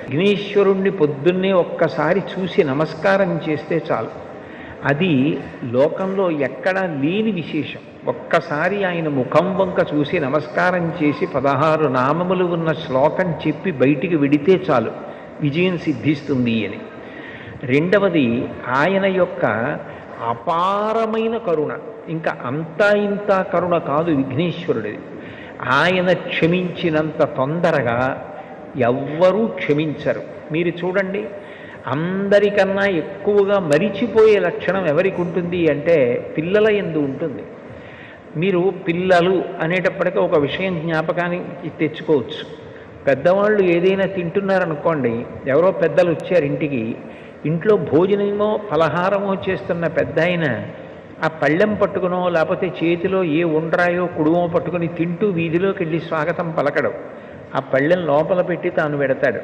విఘ్నేశ్వరుణ్ణి పొద్దున్నే ఒక్కసారి చూసి నమస్కారం చేస్తే చాలు. అది లోకంలో ఎక్కడా లేని విశేషం. ఒక్కసారి ఆయన ముఖం వంక చూసి నమస్కారం చేసి 16 నామములు ఉన్న శ్లోకం చెప్పి బయటికి వెడితే చాలు విజయం సిద్ధిస్తుంది అని. రెండవది ఆయన యొక్క అపారమైన కరుణ. ఇంకా అంతా ఇంత కరుణ కాదు విఘ్నేశ్వరుడిది. ఆయన క్షమించినంత తొందరగా ఎవ్వరూ క్షమించరు. మీరు చూడండి, అందరికన్నా ఎక్కువగా మరిచిపోయే లక్షణం ఎవరికి ఉంటుంది అంటే పిల్లల యందు ఉంటుంది. మీరు పిల్లలు అనేటప్పటికీ ఒక విషయం జ్ఞాపకానికి తెచ్చుకోవచ్చు. పెద్దవాళ్ళు ఏదైనా తింటున్నారనుకోండి, ఎవరో పెద్దలు వచ్చారు ఇంటికి, ఇంట్లో భోజనమో ఫలహారమో చేస్తున్న పెద్ద ఆయన ఆ పళ్ళెం పట్టుకునో లేకపోతే చేతిలో ఏ ఉండ్రాయో కుడుమో పట్టుకుని తింటూ వీధిలోకి వెళ్ళి స్వాగతం పలకడం, ఆ పళ్ళెం లోపల పెట్టి తాను పెడతాడు.